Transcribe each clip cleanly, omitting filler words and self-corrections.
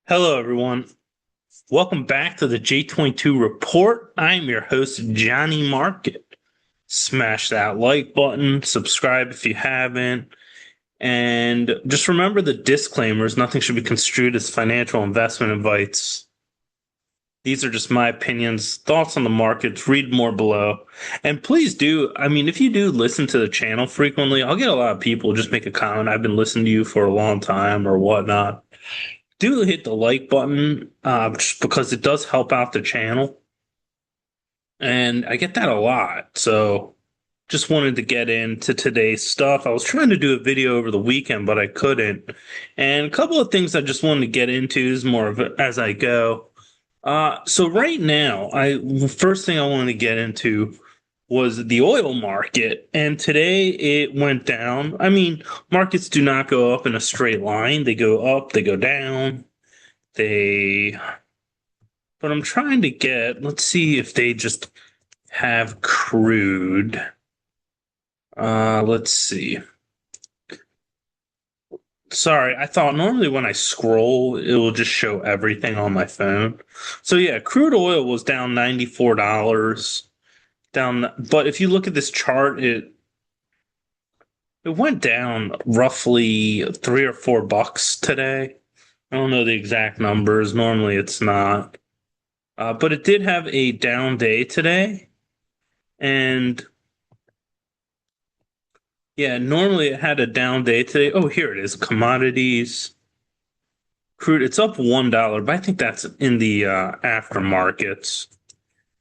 Hello, everyone. Welcome back to the J22 Report. I'm your host, Johnnie Market. Smash that like button, subscribe if you haven't, and just remember the disclaimers. Nothing should be construed as financial investment advice. These are just my opinions, thoughts on the markets. Read more below. And please do, if you do listen to the channel frequently, I'll get a lot of people just make a comment. I've been listening to you for a long time or whatnot. Do hit the like button just because it does help out the channel. And I get that a lot. So just wanted to get into today's stuff. I was trying to do a video over the weekend, but I couldn't. And a couple of things I just wanted to get into is more of it as I go. So right now, the first thing I wanted to get into was the oil market. And today it went down. Markets do not go up in a straight line. They go up, they go down. But I'm trying to let's see if they just have crude. Let's see. Sorry, I thought normally when I scroll, it will just show everything on my phone. So yeah, crude oil was down $94 down, but if you look at this chart, it went down roughly $3 or $4 today. I don't know the exact numbers. Normally it's not. But it did have a down day today. And yeah, normally it had a down day today. Oh, here it is. Commodities. Crude, it's up $1, but I think that's in the aftermarkets.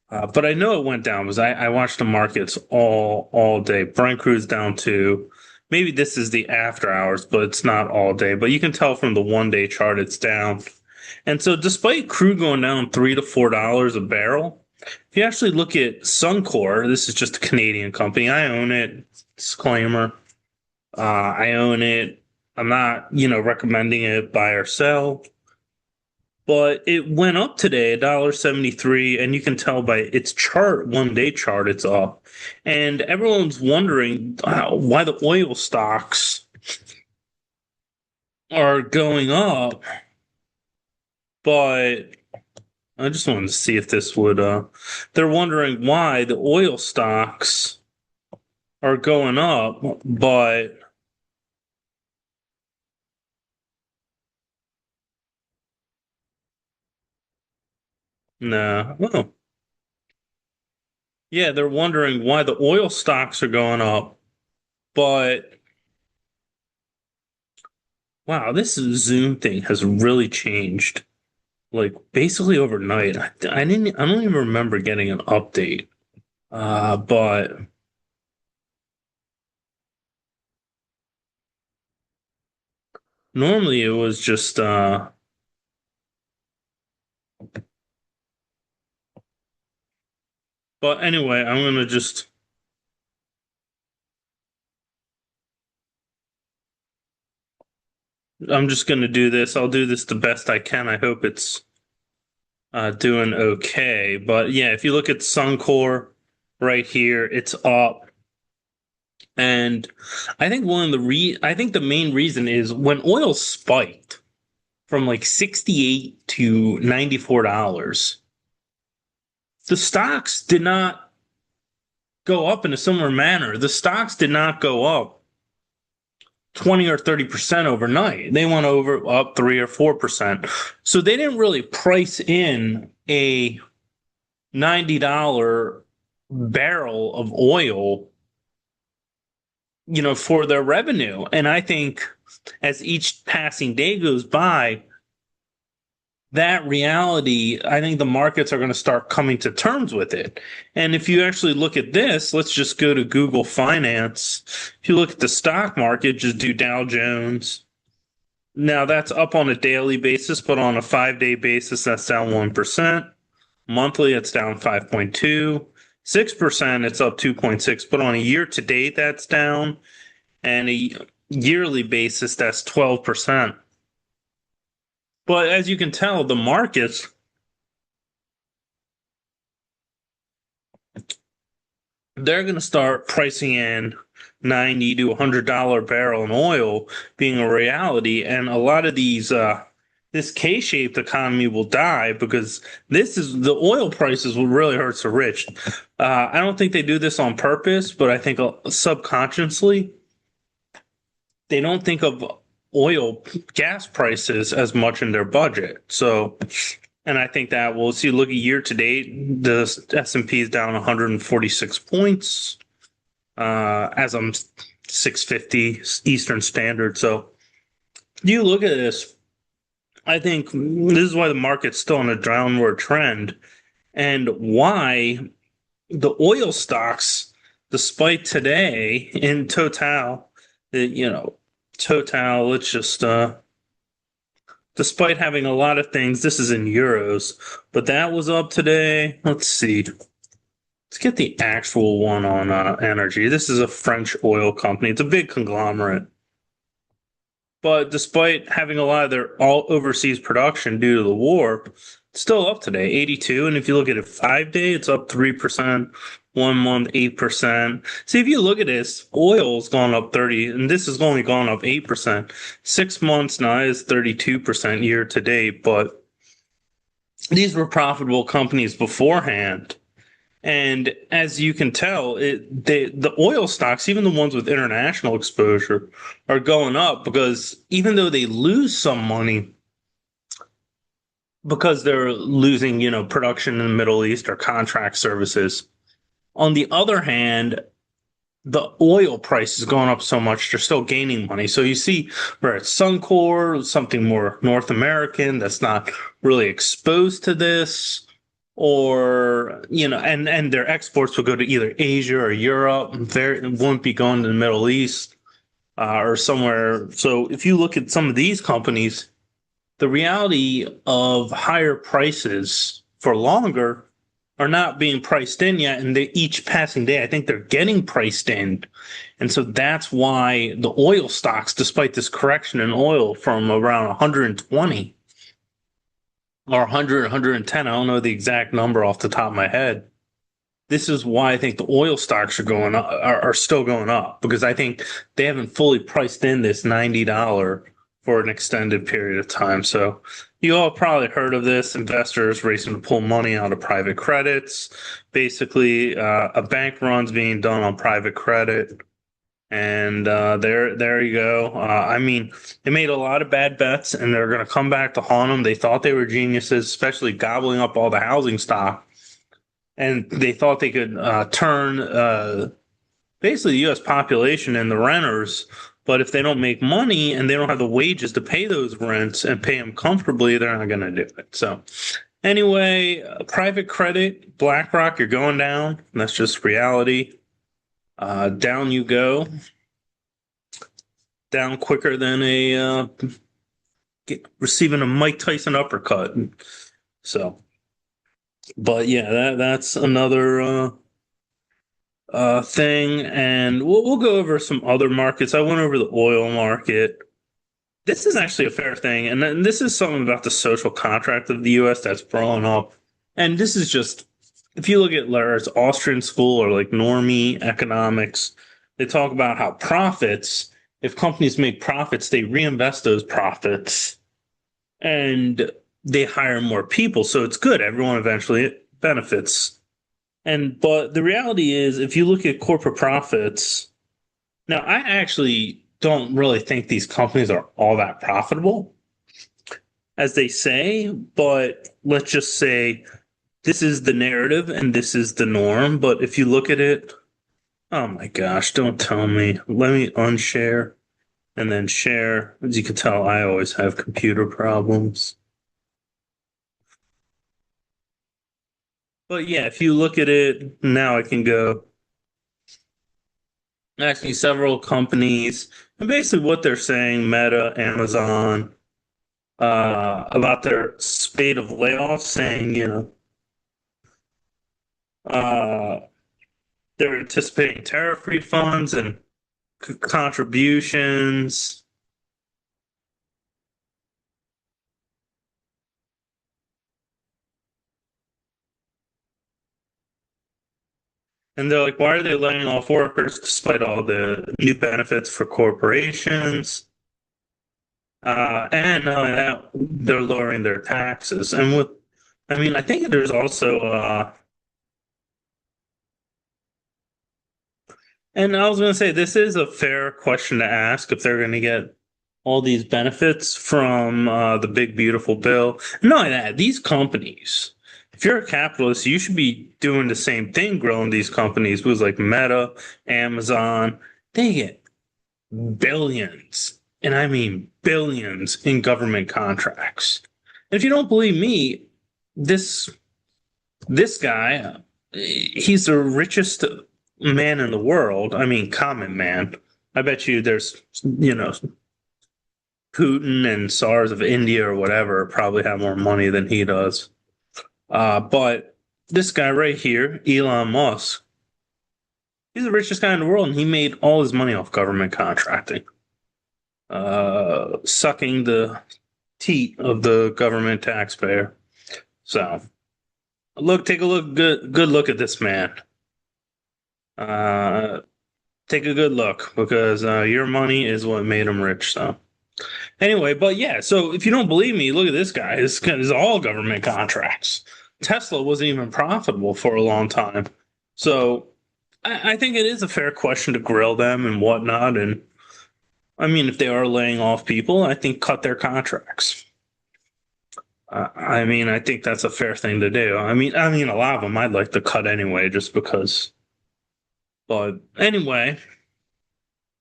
But I know it went down because I watched the markets all day. Brent crude's down too. Maybe this is the after hours, but it's not all day. But you can tell from the 1 day chart it's down. And so despite crude going down $3 to $4 a barrel, if you actually look at Suncor, this is just a Canadian company. I own it. Disclaimer. I own it. I'm not, recommending it buy or sell. But it went up today, $1.73, and you can tell by its chart, 1 day chart, it's up. And everyone's wondering why the oil stocks are going up. But I just wanted to see if this would, they're wondering why the oil stocks are going up, but no. Oh. Yeah, they're wondering why the oil stocks are going up, but wow, this Zoom thing has really changed. Like basically overnight. I don't even remember getting an update. But normally it was just but anyway, I'm just gonna do this. I'll do this the best I can. I hope it's doing okay. But yeah, if you look at Suncor right here, it's up. And I think I think the main reason is when oil spiked from like 68 to $94, the stocks did not go up in a similar manner. The stocks did not go up 20 or 30% overnight. They went up 3 or 4%. So they didn't really price in a $90 barrel of oil, for their revenue. And I think as each passing day goes by, that reality, I think the markets are going to start coming to terms with it. And if you actually look at this, let's just go to Google Finance. If you look at the stock market, just do Dow Jones. Now that's up on a daily basis, but on a 5 day basis, that's down 1%. Monthly, it's down 5.2. 6%, it's up 2.6. But on a year to date, that's down. And a yearly basis, that's 12%. But as you can tell, the markets, they're going to start pricing in $90 to $100 barrel in oil being a reality. And a lot of these, this this K-shaped economy will die because this is the oil prices will really hurt the rich. I don't think they do this on purpose, but I think subconsciously they don't think of oil gas prices as much in their budget. So, and I think that we'll see. Look at year to date, the S&P is down 146 points as I'm 6:50 Eastern Standard. So, you look at this. I think this is why the market's still on a downward trend, and why the oil stocks, despite today in Total, Total, let's just, despite having a lot of things, this is in euros, but that was up today. Let's see. Let's get the actual one on energy. This is a French oil company. It's a big conglomerate. But despite having a lot of their all overseas production due to the war, it's still up today, 82. And if you look at it 5-day, it's up 3%, 1 month, 8%. See, if you look at this, oil's gone up 30, and this has only gone up 8%. 6 months now is 32% year to date, but these were profitable companies beforehand. And as you can tell, the oil stocks, even the ones with international exposure, are going up because even though they lose some money because they're losing, production in the Middle East or contract services, on the other hand, the oil price is going up so much, they're still gaining money. So you see where it's Suncor, something more North American that's not really exposed to this, or and their exports will go to either Asia or Europe. It won't be going to the Middle East or somewhere. So if you look at some of these companies, the reality of higher prices for longer are not being priced in yet, and each passing day, I think they're getting priced in. And so that's why the oil stocks, despite this correction in oil from around 120 or 100, 110, I don't know the exact number off the top of my head. This is why I think the oil stocks are still going up, because I think they haven't fully priced in this $90 for an extended period of time. So you all probably heard of this: investors racing to pull money out of private credits. Basically, a bank run's being done on private credit. And there you go. I mean, they made a lot of bad bets, and they're going to come back to haunt them. They thought they were geniuses, especially gobbling up all the housing stock. And they thought they could turn basically the U.S. population and the renters. But if they don't make money and they don't have the wages to pay those rents and pay them comfortably, they're not going to do it. So anyway, private credit, BlackRock, you're going down. That's just reality. Down you go. Down quicker than receiving a Mike Tyson uppercut. So, but yeah, that's another thing, and we'll go over some other markets. I went over the oil market. This is actually a fair thing, and then this is something about the social contract of the U.S. that's blowing up. And this is just, if you look at whether it's Austrian school or like normie economics, they talk about how profits, if companies make profits, they reinvest those profits and they hire more people. So it's good. Everyone eventually benefits. But the reality is, if you look at corporate profits, now I actually don't really think these companies are all that profitable, as they say, but let's just say this is the narrative and this is the norm. But if you look at it, oh my gosh, don't tell me. Let me unshare and then share. As you can tell, I always have computer problems. But yeah, if you look at it, now I can go actually several companies, and basically what they're saying, Meta, Amazon, about their spate of layoffs, saying, uh, they're anticipating tariff refunds and contributions. And they're like, why are they laying off workers despite all the new benefits for corporations? And not only that, they're lowering their taxes. I mean, I think there's also, and I was going to say, this is a fair question to ask if they're going to get all these benefits from the big, beautiful bill. Not only that, these companies, if you're a capitalist, you should be doing the same thing, growing these companies with like Meta, Amazon. They get billions, and I mean billions in government contracts. And if you don't believe me, this this guy, he's the richest man in the world. I mean, common man. I bet you there's, Putin and Tsars of India or whatever probably have more money than he does. But this guy right here, Elon Musk, he's the richest guy in the world, and he made all his money off government contracting, sucking the teat of the government taxpayer. So, take a good look at this man. Uh, take a good look because your money is what made him rich. So, anyway, but yeah, so if you don't believe me, look at this guy. This is all government contracts. Tesla wasn't even profitable for a long time. So, I think it is a fair question to grill them and whatnot. And I mean, if they are laying off people, I think cut their contracts. I mean, I think that's a fair thing to do. I mean, a lot of them I'd like to cut anyway, just because. But anyway,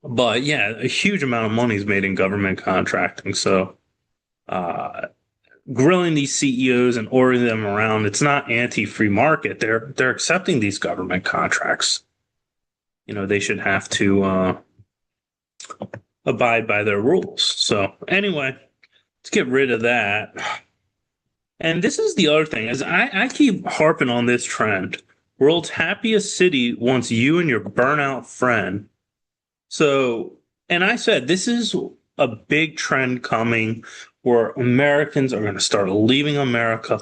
but yeah, a huge amount of money is made in government contracting. So, uh, grilling these CEOs and ordering them around, it's not anti-free market. They're accepting these government contracts. They should have to abide by their rules. So anyway, let's get rid of that. And this is the other thing is I keep harping on this trend. World's happiest city wants you and your burnout friend. So, and I said this is a big trend coming where Americans are going to start leaving America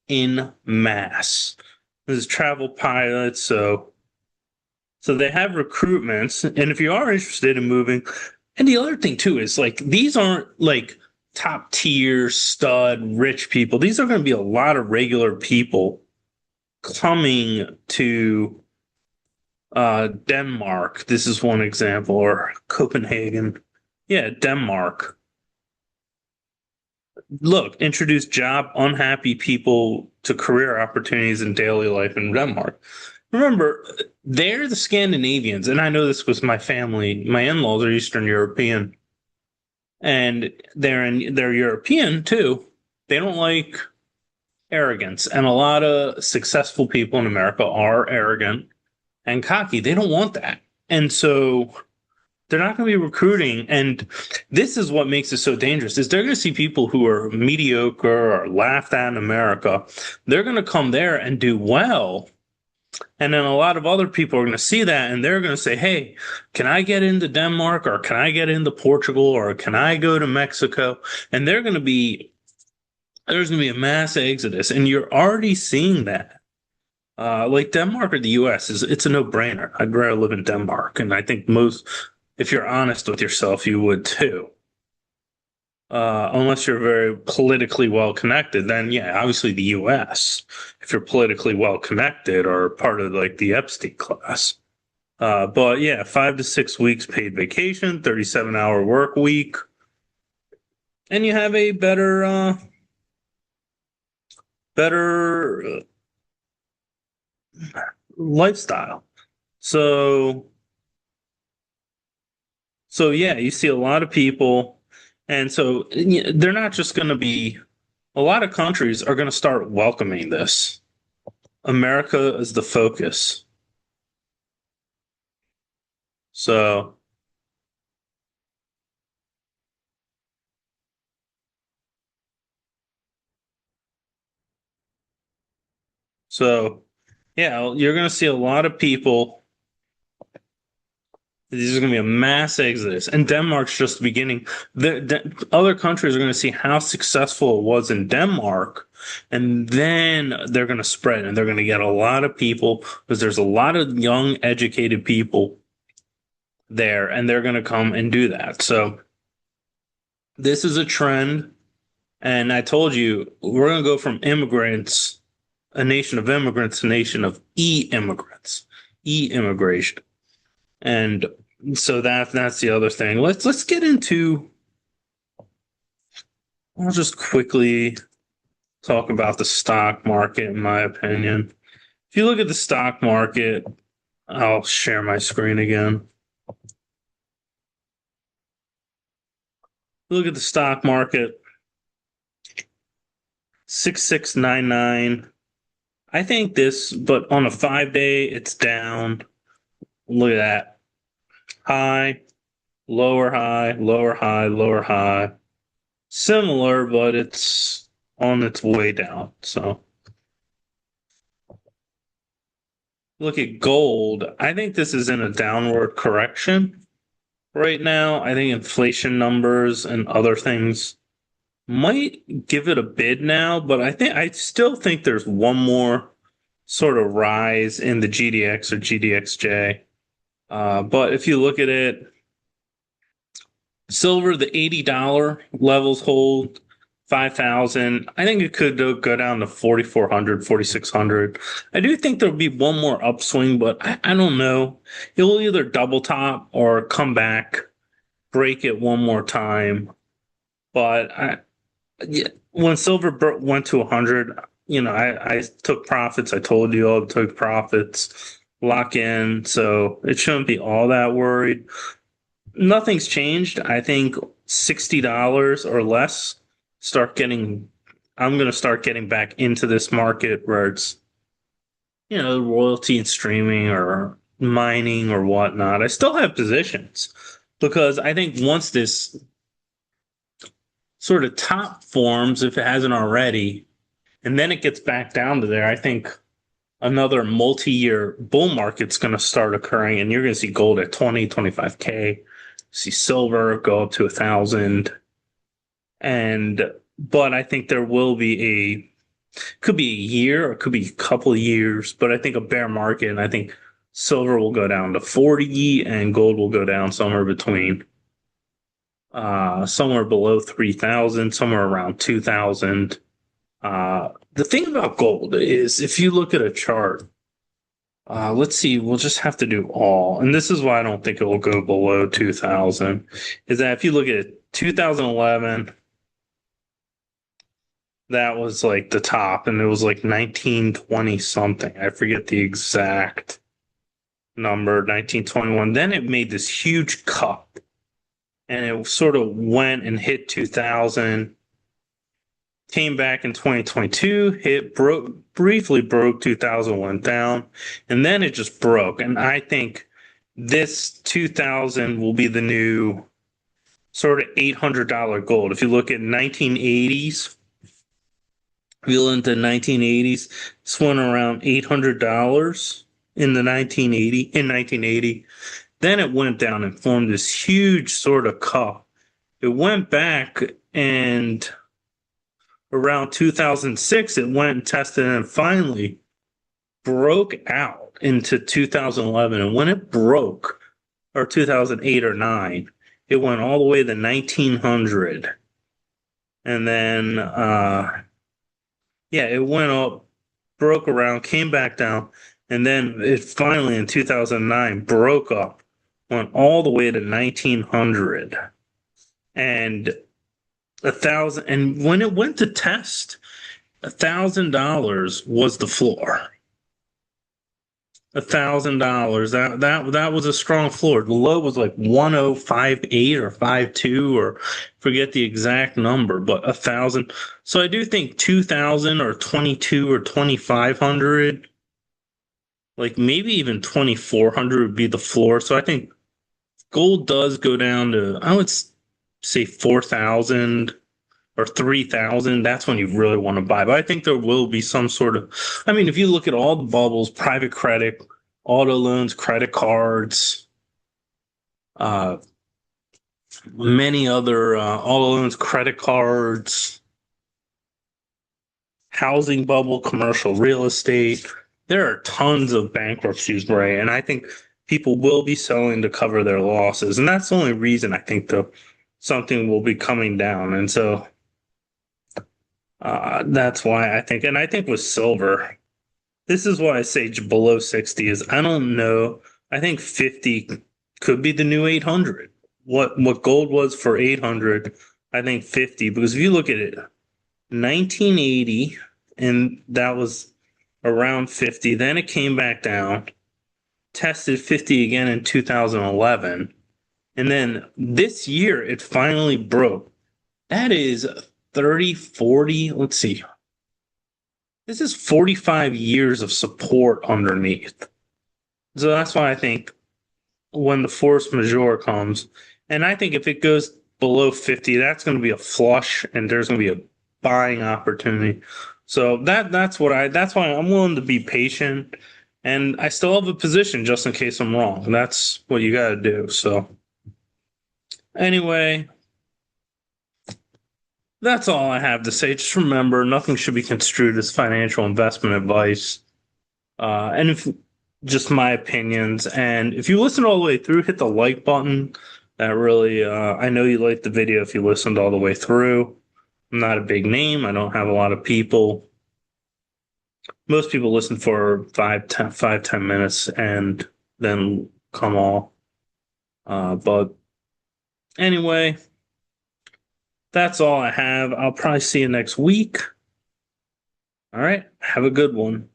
in mass. This is travel pilots, so they have recruitments, and if you are interested in moving, and the other thing too is like these aren't like top tier stud rich people. These are going to be a lot of regular people coming to Denmark. This is one example, or Copenhagen. Yeah, Denmark. Look, introduce job unhappy people to career opportunities in daily life in Denmark. Remember, they're the Scandinavians, and I know this was my family. My in-laws are Eastern European, and they're European too. They don't like arrogance, and a lot of successful people in America are arrogant and cocky. They don't want that, and so they're not going to be recruiting. And this is what makes it so dangerous: is they're going to see people who are mediocre or laughed at in America. They're going to come there and do well. And then a lot of other people are going to see that and they're going to say, hey, can I get into Denmark, or can I get into Portugal, or can I go to Mexico? And there's going to be a mass exodus. And you're already seeing that. Like Denmark or the US, it's a no-brainer. I'd rather live in Denmark. And I think if you're honest with yourself, you would too. Unless you're very politically well connected, then yeah, obviously the US, if you're politically well connected or part of like the Epstein class. But yeah, 5 to 6 weeks paid vacation, 37-hour work week, and you have a better lifestyle. So yeah, you see a lot of people, and so they're not just going to be. A lot of countries are going to start welcoming this. America is the focus. So, so yeah, you're going to see a lot of people. These are going to be a mass exodus, and Denmark's just the beginning. Other countries are going to see how successful it was in Denmark, and then they're going to spread, and they're going to get a lot of people because there's a lot of young, educated people there, and they're going to come and do that. So This is a trend. And I told you, we're going to go from immigrants, a nation of immigrants, to a nation of e-immigrants, e-immigration. And so that's the other thing. Let's get into, I'll just quickly talk about the stock market, in my opinion. If you look at the stock market, I'll share my screen again. Look at the stock market, 6699. I think this, but on a 5 day, it's down. Look at that. High, lower high, lower high, lower high. Similar, but it's on its way down. So look at gold. I think this is in a downward correction right now. I think inflation numbers and other things might give it a bid now, but I still think there's one more sort of rise in the GDX or GDXJ. But if you look at it, silver, the $80 levels hold 5,000. I think it could go down to 4,400, 4,600. I do think there'll be one more upswing, but I don't know. It'll either double top or come back, break it one more time. But yeah, when silver went to 100, I took profits. I told you all took profits, lock in. So it shouldn't be all that worried. Nothing's changed. I think $60 or less I'm going to start getting back into this market where it's, royalty and streaming or mining or whatnot. I still have positions because I think once this sort of top forms, if it hasn't already, and then it gets back down to there, I think another multi-year bull market's going to start occurring, and you're going to see gold at 20, 25K, see silver go up to 1,000. But I think there will be could be a year or it could be a couple of years, but I think a bear market, and I think silver will go down to 40 and gold will go down somewhere between somewhere below 3,000, somewhere around 2,000. The thing about gold is if you look at a chart, let's see, we'll just have to do all. And this is why I don't think it will go below 2,000, is that if you look at 2011, that was like the top, and it was like 1920 something. I forget the exact number, 1921. Then it made this huge cup, and it sort of went and hit 2000, came back in 2022, briefly broke 2000, went down, and then it just broke. And I think this 2000 will be the new sort of $800 gold. If you look at 1980s, if you look into 1980s, this went around $800 in 1980. Then it went down and formed this huge sort of cup. It went back, and around 2006, it went and tested and finally broke out into 2011. And when it broke, or 2008 or 9, it went all the way to 1900. And then, it went up, broke around, came back down, and then it finally in 2009 broke up, went all the way to 1900. And 1,000, and when it went to test, $1,000 was the floor. $1,000. That was a strong floor. The low was like 1058 or 52, or forget the exact number, but 1,000. So I do think 2,000 or 22 or 2,500, like maybe even 2,400 would be the floor. So I think gold does go down to, I would say 4,000 or 3,000. That's when you really want to buy. But I think there will be some sort of, I mean, if you look at all the bubbles, private credit, auto loans, credit cards, many other auto loans, credit cards, housing bubble, commercial real estate, there are tons of bankruptcies, Ray, and I think people will be selling to cover their losses. And that's the only reason I think the something will be coming down. And so that's why I think, and I think with silver, this is why I say below 60 is I don't know. I think 50 could be the new 800. What gold was for 800, I think 50, because if you look at it, 1980, and that was around 50. Then it came back down, tested 50 again in 2011. And then this year, it finally broke. That is 30, 40. Let's see. This is 45 years of support underneath. So that's why I think when the force majeure comes, and I think if it goes below 50, that's going to be a flush and there's going to be a buying opportunity. So that's why I'm willing to be patient, and I still have a position just in case I'm wrong. That's what you got to do. So anyway, that's all I have to say. Just remember, nothing should be construed as financial investment advice. And if just my opinions, and if you listen all the way through, hit the like button. That really, I know you liked the video if you listened all the way through. I'm not a big name. I don't have a lot of people. Most people listen for 5-10 minutes and then come off. But anyway, that's all I have. I'll probably see you next week. All right. Have a good one.